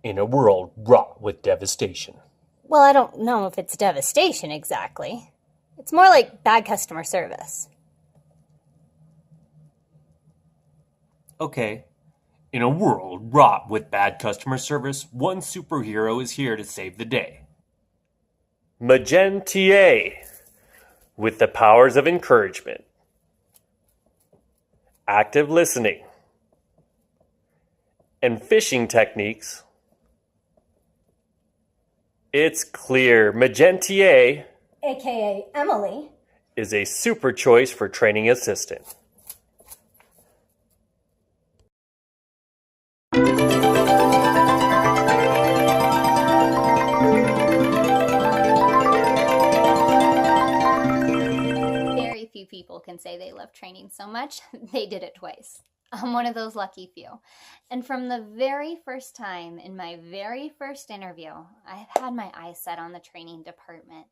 in a world wrought with devastation. Well, I don't know if it's devastation exactly. It's more like bad customer service. Okay. In a world wrought with bad customer service, one superhero is here to save the day. Magentier, with the powers of encouragement, active listening, and fishing techniques. It's clear Magentier, AKA Emily, is a super choice for training assistant. Very few people can say they love training so much, they did it twice. I'm one of those lucky few. And from the very first time in my very first interview, I've had my eyes set on the training department.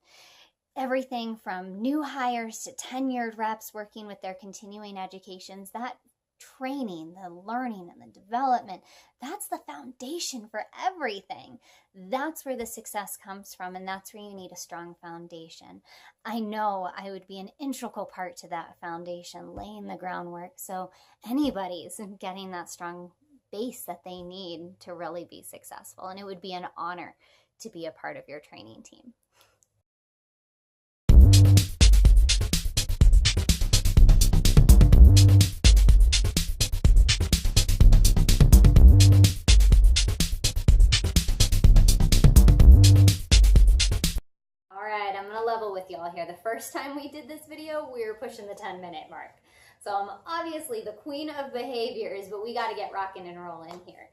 Everything from new hires to tenured reps working with their continuing educations, that training, the learning and the development, that's the foundation for everything. That's where the success comes from, and that's where you need a strong foundation. I know I would be an integral part to that foundation, laying the groundwork so anybody's getting that strong base that they need to really be successful. And it would be an honor to be a part of your training team. Level with y'all here. The first time we did this video, we were pushing the 10-minute mark. So I'm obviously the queen of behaviors, but we got to get rocking and rolling here.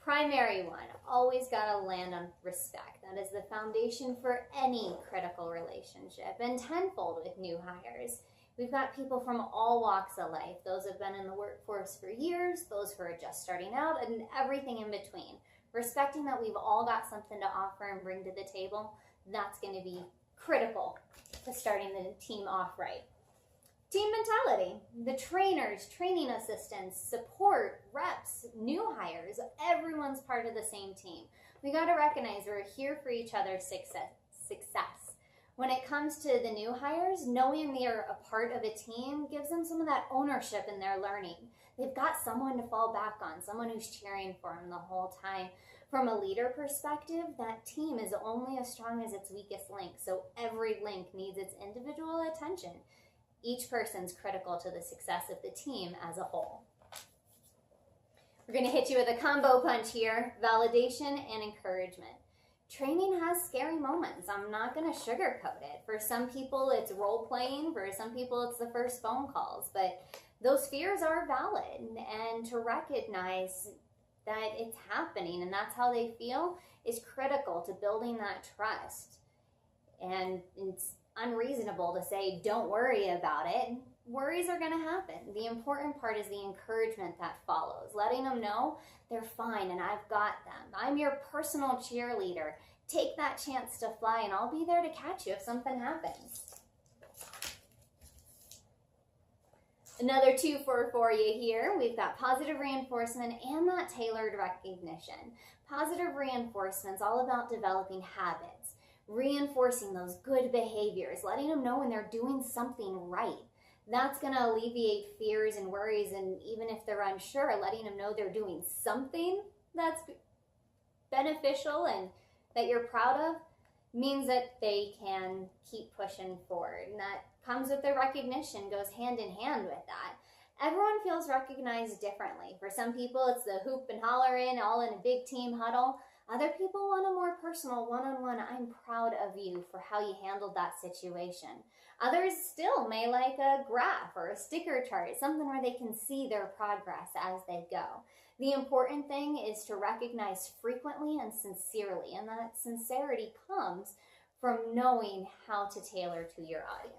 Primary one, always got to land on respect. That is the foundation for any critical relationship. And tenfold with new hires. We've got people from all walks of life. Those who've been in the workforce for years, those who are just starting out, and everything in between. Respecting that we've all got something to offer and bring to the table, that's going to be critical to starting the team off right. Team mentality. The trainers, training assistants, support, reps, new hires, everyone's part of the same team. We got to recognize we're here for each other's success. When it comes to the new hires, knowing they're a part of a team gives them some of that ownership in their learning. They've got someone to fall back on, someone who's cheering for them the whole time. From a leader perspective, that team is only as strong as its weakest link, so every link needs its individual attention. Each person's critical to the success of the team as a whole. We're going to hit you with a combo punch here, validation and encouragement. Training has scary moments. I'm not going to sugarcoat it. For some people, it's role playing. For some people, it's the first phone calls. But those fears are valid, and to recognize that it's happening and that's how they feel is critical to building that trust. And it's unreasonable to say, don't worry about it. Worries are going to happen. The important part is the encouragement that follows, letting them know they're fine and I've got them. I'm your personal cheerleader. Take that chance to fly and I'll be there to catch you if something happens. Another 2 for you here. We've got positive reinforcement and that tailored recognition. Positive reinforcement's all about developing habits, reinforcing those good behaviors, letting them know when they're doing something right. That's going to alleviate fears and worries, and even if they're unsure, letting them know they're doing something that's beneficial and that you're proud of means that they can keep pushing forward. And that comes with the recognition, goes hand in hand with that. Everyone feels recognized differently. For some people, it's the hoop and holler in, all in a big team huddle. Other people want a more personal one-on-one, I'm proud of you for how you handled that situation. Others still may like a graph or a sticker chart, something where they can see their progress as they go. The important thing is to recognize frequently and sincerely, and that sincerity comes from knowing how to tailor to your audience.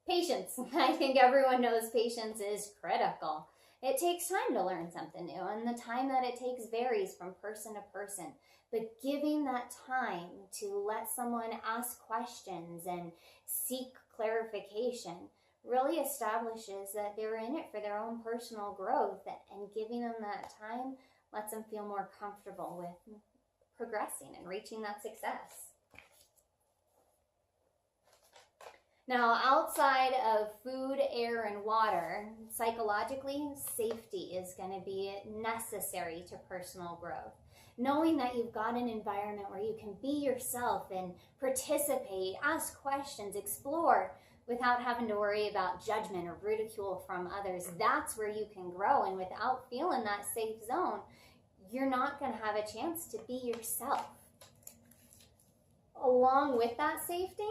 Patience. I think everyone knows patience is critical. It takes time to learn something new, and the time that it takes varies from person to person. But giving that time to let someone ask questions and seek clarification really establishes that they're in it for their own personal growth, and giving them that time lets them feel more comfortable with progressing and reaching that success. Now, outside of food, air, and water, psychologically, safety is going to be necessary to personal growth. Knowing that you've got an environment where you can be yourself and participate, ask questions, explore without having to worry about judgment or ridicule from others, that's where you can grow. And without feeling that safe zone, you're not going to have a chance to be yourself. Along with that safety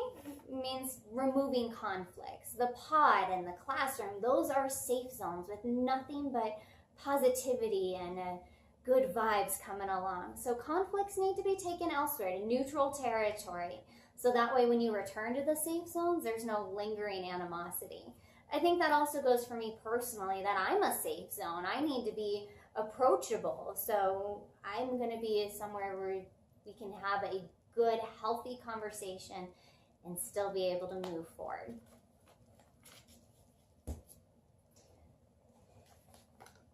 means removing conflicts. The pod and the classroom, those are safe zones with nothing but positivity and good vibes coming along. So conflicts need to be taken elsewhere, to neutral territory. So that way when you return to the safe zones, there's no lingering animosity. I think that also goes for me personally, that I'm a safe zone. I need to be approachable. So I'm going to be somewhere where we can have a good, healthy conversation and still be able to move forward.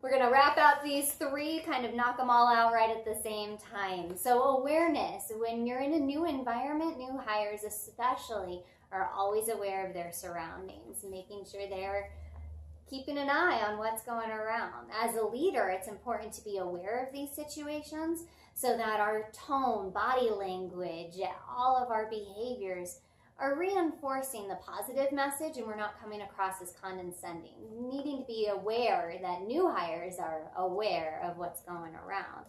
We're going to wrap out these three, kind of knock them all out right at the same time. So awareness, when you're in a new environment, new hires especially are always aware of their surroundings, making sure they're keeping an eye on what's going around. As a leader, it's important to be aware of these situations so that our tone, body language, all of our behaviors are reinforcing the positive message, and we're not coming across as condescending. Needing to be aware that new hires are aware of what's going around.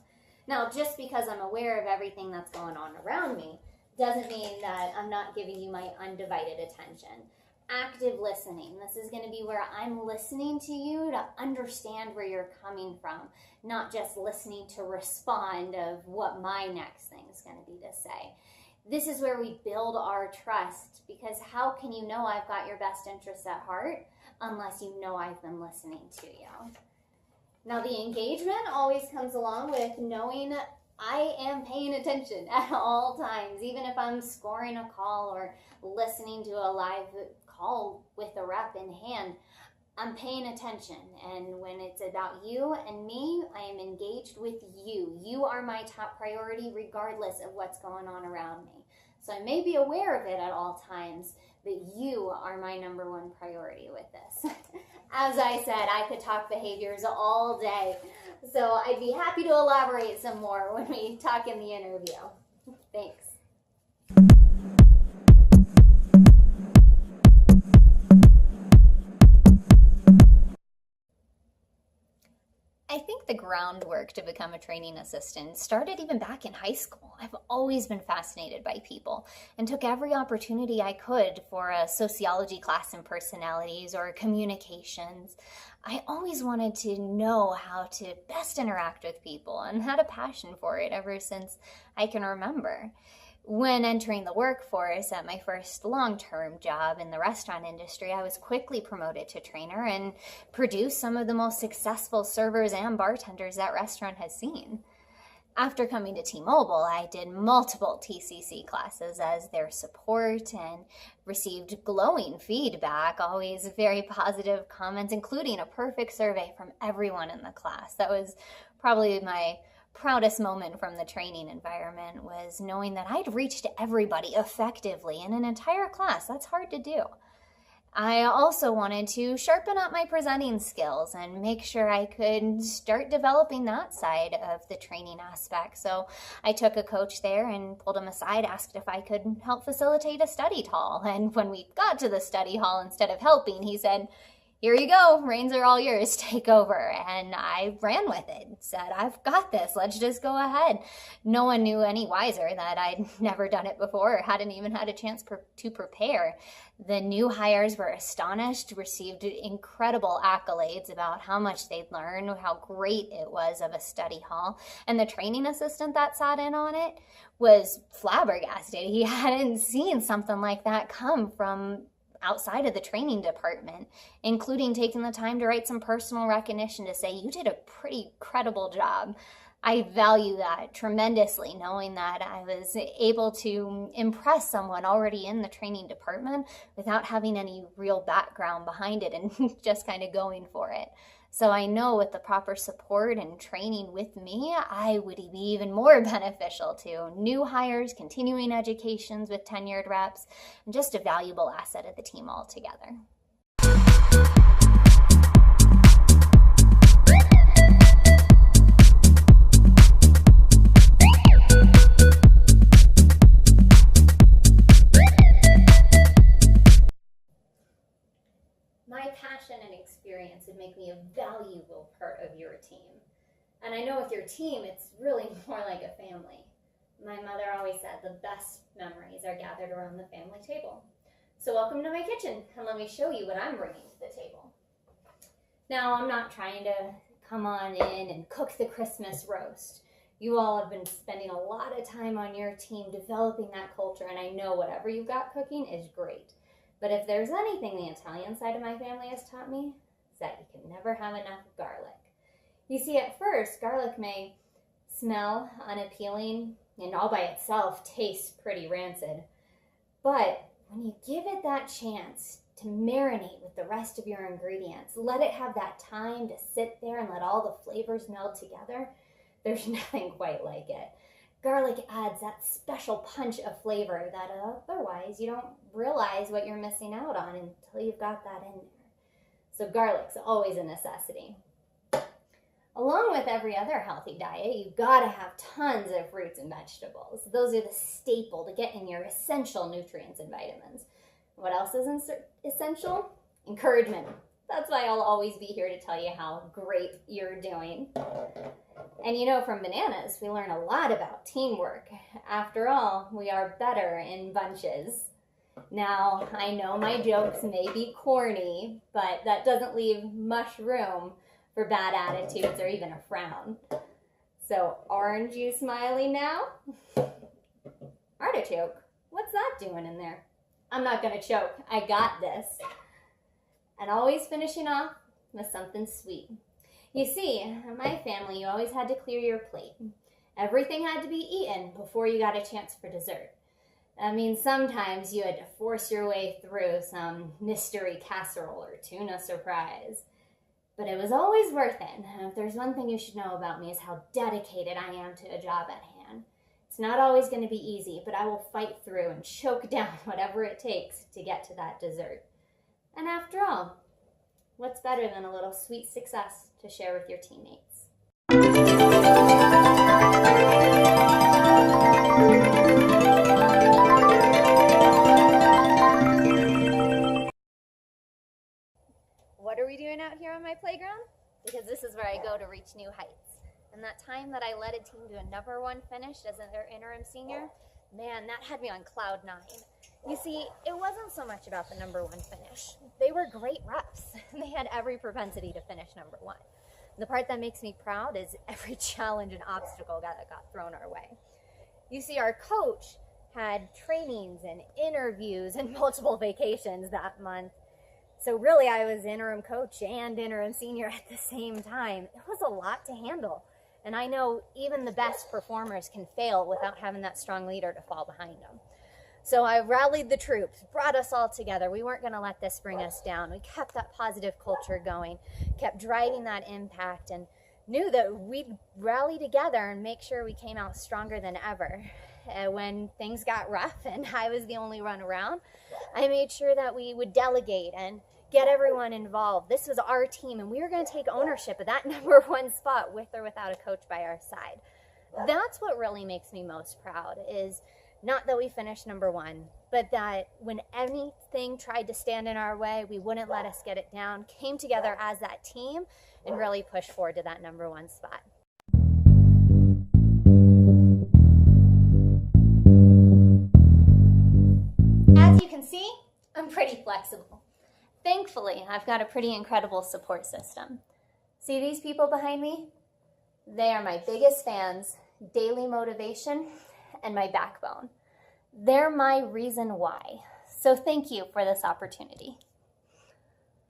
Now, just because I'm aware of everything that's going on around me doesn't mean that I'm not giving you my undivided attention. Active listening. This is going to be where I'm listening to you to understand where you're coming from, not just listening to respond of what my next thing is going to be to say. This is where we build our trust, because how can you know I've got your best interests at heart unless you know I've been listening to you? Now, the engagement always comes along with knowing I am paying attention at all times, even if I'm scoring a call or listening to a live call with a rep in hand. I'm paying attention, and when it's about you and me, I am engaged with you. You are my top priority regardless of what's going on around me. So I may be aware of it at all times, but you are my number one priority with this. As I said, I could talk behaviors all day, so I'd be happy to elaborate some more when we talk in the interview. Thanks. I think the groundwork to become a training assistant started even back in high school. I've always been fascinated by people and took every opportunity I could for a sociology class in personalities or communications. I always wanted to know how to best interact with people and had a passion for it ever since I can remember. When entering the workforce at my first long-term job in the restaurant industry, I was quickly promoted to trainer and produced some of the most successful servers and bartenders that restaurant has seen. After coming to T-Mobile, I did multiple TCC classes as their support and received glowing feedback, always very positive comments, including a perfect survey from everyone in the class. That was probably my proudest moment from the training environment, was knowing that I'd reached everybody effectively in an entire class. That's hard to do. I also wanted to sharpen up my presenting skills and make sure I could start developing that side of the training aspect. So I took a coach there and pulled him aside, asked if I could help facilitate a study hall. And when we got to the study hall, instead of helping, he said, "Here you go, reins are all yours, take over." And I ran with it, said, "I've got this, let's just go ahead." No one knew any wiser that I'd never done it before or hadn't even had a chance to prepare. The new hires were astonished, received incredible accolades about how much they'd learned, how great it was of a study hall. And the training assistant that sat in on it was flabbergasted. He hadn't seen something like that come from outside of the training department, including taking the time to write some personal recognition to say, "You did a pretty credible job." I value that tremendously, knowing that I was able to impress someone already in the training department without having any real background behind it and just kind of going for it. So I know with the proper support and training with me, I would be even more beneficial to new hires, continuing educations with tenured reps, and just a valuable asset of the team altogether. My passion and experience would make me a valuable part of your team. And I know with your team, it's really more like a family. My mother always said the best memories are gathered around the family table. So welcome to my kitchen, and let me show you what I'm bringing to the table. Now, I'm not trying to come on in and cook the Christmas roast. You all have been spending a lot of time on your team developing that culture, and I know whatever you've got cooking is great. But if there's anything the Italian side of my family has taught me, it's that you can never have enough garlic. You see, at first, garlic may smell unappealing and all by itself taste pretty rancid. But when you give it that chance to marinate with the rest of your ingredients, let it have that time to sit there and let all the flavors meld together, there's nothing quite like it. Garlic adds that special punch of flavor that otherwise you don't realize what you're missing out on until you've got that in there. So garlic's always a necessity. Along with every other healthy diet, you've got to have tons of fruits and vegetables. Those are the staple to get in your essential nutrients and vitamins. What else is essential? Encouragement. That's why I'll always be here to tell you how great you're doing. And you know, from bananas, we learn a lot about teamwork. After all, we are better in bunches. Now, I know my jokes may be corny, but that doesn't leave much room for bad attitudes or even a frown. So, aren't you smiling now? Artichoke, what's that doing in there? I'm not gonna choke, I got this. And always finishing off with something sweet. You see, in my family, you always had to clear your plate. Everything had to be eaten before you got a chance for dessert. I mean, sometimes you had to force your way through some mystery casserole or tuna surprise. But it was always worth it. And if there's one thing you should know about me is how dedicated I am to a job at hand. It's not always going to be easy, but I will fight through and choke down whatever it takes to get to that dessert. And after all, what's better than a little sweet success to share with your teammates? What are we doing out here on my playground? Because this is where I go to reach new heights. And that time that I led a team to a #1 finish as their interim senior, man, that had me on cloud 9. You see, it wasn't so much about the #1 finish. They were great reps. They had every propensity to finish #1. The part that makes me proud is every challenge and obstacle that got thrown our way. You see, our coach had trainings and interviews and multiple vacations that month. So really, I was interim coach and interim senior at the same time. It was a lot to handle. And I know even the best performers can fail without having that strong leader to fall behind them. So I rallied the troops, brought us all together. We weren't going to let this bring us down. We kept that positive culture going, kept driving that impact, and knew that we'd rally together and make sure we came out stronger than ever. When things got rough and I was the only one around, I made sure that we would delegate and get everyone involved. This was our team, and we were going to take ownership of that #1 spot with or without a coach by our side. That's what really makes me most proud, is not that we finished #1, but that when anything tried to stand in our way, we wouldn't let us get it down, came together as that team, and really pushed forward to that #1 spot. As you can see, I'm pretty flexible. Thankfully, I've got a pretty incredible support system. See these people behind me? They are my biggest fans, daily motivation, and my backbone. They're my reason why. So thank you for this opportunity.